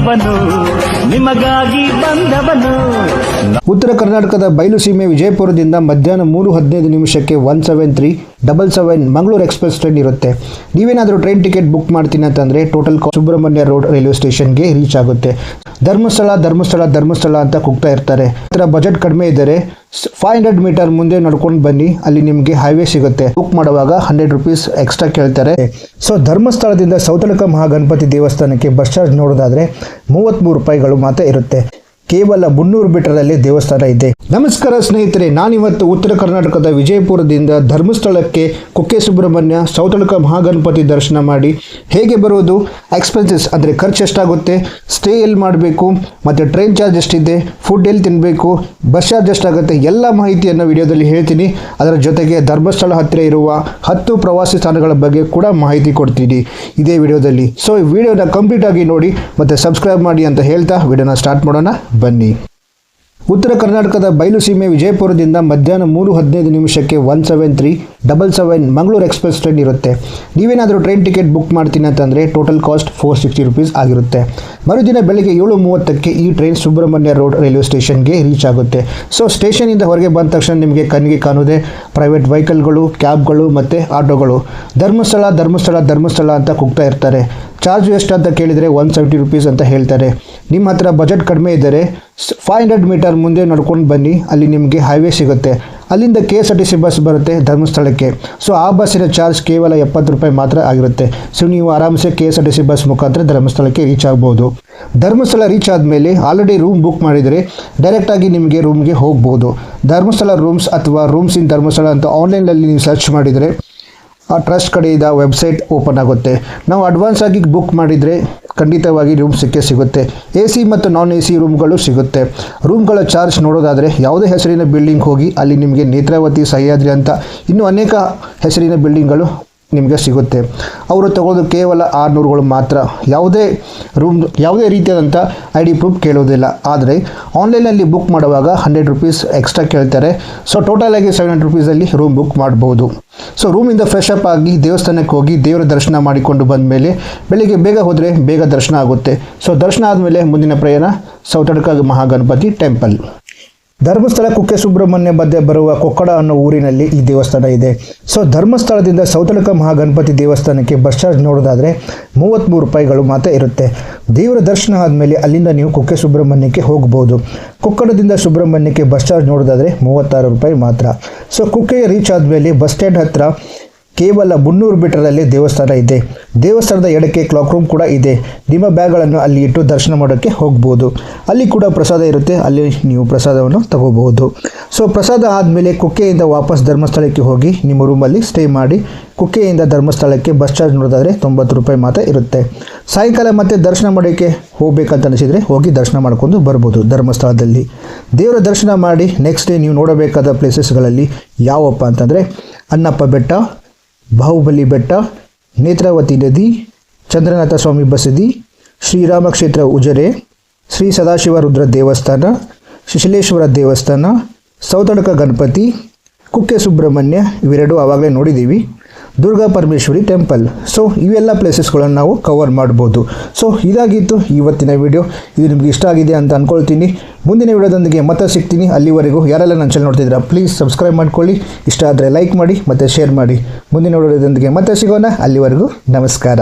ಬಂದವನು ನಿಮಗಾಗಿ ಬಂದವನು. ಉತ್ತರ ಕರ್ನಾಟಕದ ಬಯಲು ಸೀಮೆ ವಿಜಯಪುರದಿಂದ ಮಧ್ಯಾಹ್ನ 3:15 1737 ಮಂಗಳೂರು ಎಕ್ಸ್ಪ್ರೆಸ್ ಟ್ರೈನ್ ಇರುತ್ತೆ. ನೀವೇನಾದರೂ ಟ್ರೈನ್ ಟಿಕೆಟ್ ಬುಕ್ ಮಾಡ್ತೀನಿ ಅಂತಂದರೆ ಟೋಟಲ್ ಸುಬ್ರಹ್ಮಣ್ಯ ರೋಡ್ ರೈಲ್ವೆ ಸ್ಟೇಷನ್ಗೆ ರೀಚ್ ಆಗುತ್ತೆ. ಧರ್ಮಸ್ಥಳ ಅಂತ ಕೂಗ್ತಾ ಇರ್ತಾರೆ. ಹತ್ರ ಬಜೆಟ್ ಕಡಿಮೆ ಇದ್ದರೆ 500 ಮೀಟರ್ ಮುಂದೆ ನಡ್ಕೊಂಡು ಬನ್ನಿ, ಅಲ್ಲಿ ನಿಮಗೆ ಹೈವೇ ಸಿಗುತ್ತೆ. ಬುಕ್ ಮಾಡುವಾಗ 100 ರೂಪೀಸ್ ಎಕ್ಸ್ಟ್ರಾ ಕೇಳ್ತಾರೆ. ಸೊ ಧರ್ಮಸ್ಥಳದಿಂದ ಸೌತಡಕ ಮಹಾಗಣಪತಿ ದೇವಸ್ಥಾನಕ್ಕೆ ಬಸ್ ಚಾರ್ಜ್ ನೋಡೋದಾದರೆ 33 ರೂಪಾಯಿಗಳು ಮಾತ್ರ ಇರುತ್ತೆ. ಕೇವಲ 300 ಮೀಟರಲ್ಲಿ ದೇವಸ್ಥಾನ ಇದೆ. ನಮಸ್ಕಾರ ಸ್ನೇಹಿತರೆ, ನಾನಿವತ್ತು ಉತ್ತರ ಕರ್ನಾಟಕದ ವಿಜಯಪುರದಿಂದ ಧರ್ಮಸ್ಥಳಕ್ಕೆ ಕುಕ್ಕೆ ಸುಬ್ರಹ್ಮಣ್ಯ ಸೌತಡಕ ಮಹಾಗಣಪತಿ ದರ್ಶನ ಮಾಡಿ ಹೇಗೆ ಬರೋದು, ಎಕ್ಸ್ಪೆನ್ಸಸ್ ಅಂದರೆ ಖರ್ಚು ಎಷ್ಟಾಗುತ್ತೆ, ಸ್ಟೇ ಎಲ್ಲಿ ಮಾಡಬೇಕು, ಮತ್ತು ಟ್ರೈನ್ ಚಾರ್ಜ್ ಎಷ್ಟಿದೆ, ಫುಡ್ ಎಲ್ಲಿ ತಿನ್ನಬೇಕು, ಬಸ್ ಚಾರ್ಜ್ ಎಷ್ಟಾಗುತ್ತೆ, ಎಲ್ಲ ಮಾಹಿತಿಯನ್ನು ವಿಡಿಯೋದಲ್ಲಿ ಹೇಳ್ತೀನಿ. ಅದರ ಜೊತೆಗೆ ಧರ್ಮಸ್ಥಳ ಹತ್ತಿರ ಇರುವ 10 ಪ್ರವಾಸಿ ಸ್ಥಾನಗಳ ಬಗ್ಗೆ ಕೂಡ ಮಾಹಿತಿ ಕೊಡ್ತೀನಿ ಇದೇ ವಿಡಿಯೋದಲ್ಲಿ. ಸೊ ಈ ವಿಡಿಯೋನ ಕಂಪ್ಲೀಟ್ ಆಗಿ ನೋಡಿ ಮತ್ತು ಸಬ್ಸ್ಕ್ರೈಬ್ ಮಾಡಿ ಅಂತ ಹೇಳ್ತಾ ವಿಡಿಯೋನ ಸ್ಟಾರ್ಟ್ ಮಾಡೋಣ ಬನ್ನಿ. ಉತ್ತರ ಕರ್ನಾಟಕದ ಬಯಲು ಸೀಮೆ ವಿಜಯಪುರದಿಂದ ಮಧ್ಯಾಹ್ನ 3:15 1737 ಮಂಗಳೂರು ಎಕ್ಸ್ಪ್ರೆಸ್ ಟ್ರೈನ್ ಇರುತ್ತೆ. ನೀವೇನಾದರೂ ಟ್ರೈನ್ ಟಿಕೆಟ್ ಬುಕ್ ಮಾಡ್ತೀನಿ ಅಂತಂದರೆ ಟೋಟಲ್ ಕಾಸ್ಟ್ 460 ರೂಪೀಸ್ ಆಗಿರುತ್ತೆ. ಮರುದಿನ ಬೆಳಗ್ಗೆ 7:30 ಈ ಟ್ರೈನ್ ಸುಬ್ರಹ್ಮಣ್ಯ ರೋಡ್ ರೈಲ್ವೆ ಸ್ಟೇಷನ್ಗೆ ರೀಚ್ ಆಗುತ್ತೆ. ಸೊ ಸ್ಟೇಷನಿಂದ ಹೊರಗೆ ಬಂದ ತಕ್ಷಣ ನಿಮಗೆ ಕಣ್ಣಿಗೆ ಕಾಣುವುದೇ ಪ್ರೈವೇಟ್ ವೆಹಿಕಲ್ಗಳು, ಕ್ಯಾಬ್ಗಳು ಮತ್ತು ಆಟೋಗಳು. ಧರ್ಮಸ್ಥಳ ಅಂತ ಕೂಗ್ತಾ ಇರ್ತಾರೆ. ಚಾರ್ಜ್ ಎಷ್ಟು ಅಂತ ಕೇಳಿದರೆ 170 ರೂಪೀಸ್ ಅಂತ ಹೇಳ್ತಾರೆ. ನಿಮ್ಮ ಹತ್ರ ಬಜೆಟ್ ಕಡಿಮೆ ಇದ್ದರೆ 500 ಮೀಟರ್ ಮುಂದೆ ನಡ್ಕೊಂಡು ಬನ್ನಿ, ಅಲ್ಲಿ ನಿಮಗೆ ಹೈವೇ ಸಿಗುತ್ತೆ. ಅಲ್ಲಿಂದ KSRTC ಬಸ್ ಬರುತ್ತೆ ಧರ್ಮಸ್ಥಳಕ್ಕೆ. ಸೊ ಆ ಬಸ್ಸಿನ ಚಾರ್ಜ್ ಕೇವಲ 70 ರೂಪಾಯಿ ಮಾತ್ರ ಆಗಿರುತ್ತೆ. ಸೊ ನೀವು ಆರಾಮ್ಸೆ KSRTC ಬಸ್ ಮುಖಾಂತರ ಧರ್ಮಸ್ಥಳಕ್ಕೆ ರೀಚ್ ಆಗ್ಬೋದು. ಧರ್ಮಸ್ಥಳ ರೀಚ್ ಆದಮೇಲೆ ಆಲ್ರೆಡಿ ರೂಮ್ ಬುಕ್ ಮಾಡಿದರೆ ಡೈರೆಕ್ಟಾಗಿ ನಿಮಗೆ ರೂಮ್ಗೆ ಹೋಗ್ಬೋದು. ಧರ್ಮಸ್ಥಳ ರೂಮ್ಸ್ ಅಥವಾ ರೂಮ್ಸ್ ಇನ್ ಧರ್ಮಸ್ಥಳ ಅಂತ ಆನ್ಲೈನಲ್ಲಿ ನೀವು ಸರ್ಚ್ ಮಾಡಿದರೆ ಆ ಟ್ರಸ್ಟ್ ಕಡೆಯಿಂದ ವೆಬ್ಸೈಟ್ ಓಪನ್ ಆಗುತ್ತೆ. ನಾವು ಅಡ್ವಾನ್ಸ್ ಆಗಿ ಬುಕ್ ಮಾಡಿದರೆ ಖಂಡಿತವಾಗಿ ರೂಮ್ ಸಿಗುತ್ತೆ. AC ಮತ್ತು ನಾನ್ AC ರೂಮ್ಗಳು ಸಿಗುತ್ತೆ. ರೂಮ್ಗಳ ಚಾರ್ಜ್ ನೋಡೋದಾದರೆ ಯಾವುದೇ ಹೆಸರಿನ ಬಿಲ್ಡಿಂಗ್ ಹೋಗಿ ಅಲ್ಲಿ ನಿಮಗೆ ನೇತ್ರಾವತಿ, ಸಹ್ಯಾದ್ರಿ ಅಂತ ಇನ್ನೂ ಅನೇಕ ಹೆಸರಿನ ಬಿಲ್ಡಿಂಗ್ಗಳು ನಿಮಗೆ ಸಿಗುತ್ತೆ. ಅವರು ತಗೊಳ್ಳೋದು ಕೇವಲ 600ಗಳು ಮಾತ್ರ. ಯಾವುದೇ ರೀತಿಯಾದಂಥ ID ಪ್ರೂಫ್ ಕೇಳೋದಿಲ್ಲ. ಆದರೆ ಆನ್ಲೈನಲ್ಲಿ ಬುಕ್ ಮಾಡುವಾಗ 100 ರೂಪೀಸ್ ಎಕ್ಸ್ಟ್ರಾ ಕೇಳ್ತಾರೆ. ಸೊ ಟೋಟಲಾಗಿ 700 ರೂಪೀಸಲ್ಲಿ ರೂಮ್ ಬುಕ್ ಮಾಡ್ಬೋದು. ಸೊ ರೂಮಿಂದ ಫ್ರೆಶ್ ಅಪ್ ಆಗಿ ದೇವಸ್ಥಾನಕ್ಕೆ ಹೋಗಿ ದೇವರ ದರ್ಶನ ಮಾಡಿಕೊಂಡು ಬಂದ ಮೇಲೆ ಬೆಳಿಗ್ಗೆ ಬೇಗ ಹೋದರೆ ಬೇಗ ದರ್ಶನ ಆಗುತ್ತೆ. ಸೊ ದರ್ಶನ ಆದಮೇಲೆ ಮುಂದಿನ ಪ್ರಯಾಣ ಸೌತಡಕ ಮಹಾಗಣಪತಿ ಟೆಂಪಲ್. ಧರ್ಮಸ್ಥಳ ಕುಕ್ಕೆ ಸುಬ್ರಹ್ಮಣ್ಯ ಮಧ್ಯೆ ಬರುವ ಕೊಕ್ಕಡ ಅನ್ನೋ ಊರಿನಲ್ಲಿ ಈ ದೇವಸ್ಥಾನ ಇದೆ. ಸೊ ಧರ್ಮಸ್ಥಳದಿಂದ ಸೌತಡಕ ಮಹಾಗಣಪತಿ ದೇವಸ್ಥಾನಕ್ಕೆ ಬಸ್ ಚಾರ್ಜ್ ನೋಡೋದಾದರೆ 33 ರೂಪಾಯಿಗಳು ಮಾತ್ರ ಇರುತ್ತೆ. ದೇವರ ದರ್ಶನ ಆದಮೇಲೆ ಅಲ್ಲಿಂದ ನೀವು ಕುಕ್ಕೆ ಸುಬ್ರಹ್ಮಣ್ಯಕ್ಕೆ ಹೋಗ್ಬೋದು. ಕೊಕ್ಕಡದಿಂದ ಸುಬ್ರಹ್ಮಣ್ಯಕ್ಕೆ ಬಸ್ ಚಾರ್ಜ್ ನೋಡೋದಾದರೆ 36 ರೂಪಾಯಿ ಮಾತ್ರ. ಸೊ ಕುಕ್ಕೆಗೆ ರೀಚ್ ಆದಮೇಲೆ ಬಸ್ ಸ್ಟ್ಯಾಂಡ್ ಹತ್ರ ಕೇವಲ 300 ಮೀಟರಲ್ಲಿ ದೇವಸ್ಥಾನ ಇದೆ. ದೇವಸ್ಥಾನದ ಎಡಕ್ಕೆ ಕ್ಲಾಕ್ ರೂಮ್ ಕೂಡ ಇದೆ. ನಿಮ್ಮ ಬ್ಯಾಗ್ಗಳನ್ನು ಅಲ್ಲಿ ಇಟ್ಟು ದರ್ಶನ ಮಾಡೋಕ್ಕೆ ಹೋಗ್ಬೋದು. ಅಲ್ಲಿ ಕೂಡ ಪ್ರಸಾದ ಇರುತ್ತೆ, ಅಲ್ಲಿ ನೀವು ಪ್ರಸಾದವನ್ನು ತಗೋಬಹುದು. ಸೊ ಪ್ರಸಾದ ಆದಮೇಲೆ ಕುಕ್ಕೆಯಿಂದ ವಾಪಸ್ ಧರ್ಮಸ್ಥಳಕ್ಕೆ ಹೋಗಿ ನಿಮ್ಮ ರೂಮಲ್ಲಿ ಸ್ಟೇ ಮಾಡಿ ಕುಕ್ಕೆಯಿಂದ ಧರ್ಮಸ್ಥಳಕ್ಕೆ ಬಸ್ ಚಾರ್ಜ್ ನೋಡೋದಾದರೆ 90 ರೂಪಾಯಿ ಮಾತ್ರ ಇರುತ್ತೆ. ಸಾಯಂಕಾಲ ಮತ್ತೆ ದರ್ಶನ ಮಾಡೋಕ್ಕೆ ಹೋಗಬೇಕಂತ ಅನಿಸಿದರೆ ಹೋಗಿ ದರ್ಶನ ಮಾಡ್ಕೊಂಡು ಬರ್ಬೋದು ಧರ್ಮಸ್ಥಳದಲ್ಲಿ. ದೇವರ ದರ್ಶನ ಮಾಡಿ ನೆಕ್ಸ್ಟ್ ಡೇ ನೀವು ನೋಡಬೇಕಾದ ಪ್ಲೇಸಸ್ಗಳಲ್ಲಿ ಯಾವಪ್ಪ ಅಂತಂದರೆ ಅನ್ನಪ್ಪ ಬೆಟ್ಟ, ಬಾಹುಬಲಿ ಬೆಟ್ಟ, ನೇತ್ರಾವತಿ ನದಿ, ಚಂದ್ರನಾಥ ಸ್ವಾಮಿ ಬಸದಿ, ಶ್ರೀರಾಮ ಕ್ಷೇತ್ರ ಉಜಿರೆ, ಶ್ರೀ ಸದಾಶಿವ ರುದ್ರ ದೇವಸ್ಥಾನ, ಶಿಶಿಲೇಶ್ವರ ದೇವಸ್ಥಾನ, ಸೌತಡಕ ಗಣಪತಿ, ಕುಕ್ಕೆ ಸುಬ್ರಹ್ಮಣ್ಯ ಇವೆರಡು ಆವಾಗಲೇ ನೋಡಿದ್ದೀವಿ, ದುರ್ಗಾ ಪರಮೇಶ್ವರಿ ಟೆಂಪಲ್. ಸೊ ಇವೆಲ್ಲ ಪ್ಲೇಸಸ್ಗಳನ್ನು ನಾವು ಕವರ್ ಮಾಡ್ಬೋದು. ಸೊ ಇದಾಗಿತ್ತು ಇವತ್ತಿನ ವಿಡಿಯೋ. ಇದು ನಿಮಗೆ ಇಷ್ಟ ಆಗಿದೆ ಅಂತ ಅಂದ್ಕೊಳ್ತೀನಿ. ಮುಂದಿನ ವಿಡಿಯೋದೊಂದಿಗೆ ಮತ್ತೆ ಸಿಗ್ತೀನಿ. ಅಲ್ಲಿವರೆಗೂ ಯಾರೆಲ್ಲ ನನ್ನ ಚಾನಲ್ ನೋಡ್ತಿದ್ದೀರಾ ಪ್ಲೀಸ್ ಸಬ್ಸ್ಕ್ರೈಬ್ ಮಾಡ್ಕೊಳ್ಳಿ. ಇಷ್ಟ ಆದರೆ ಲೈಕ್ ಮಾಡಿ ಮತ್ತು ಶೇರ್ ಮಾಡಿ. ಮುಂದಿನ ವಿಡಿಯೋದೊಂದಿಗೆ ಮತ್ತೆ ಸಿಗೋಣ. ಅಲ್ಲಿವರೆಗೂ ನಮಸ್ಕಾರ.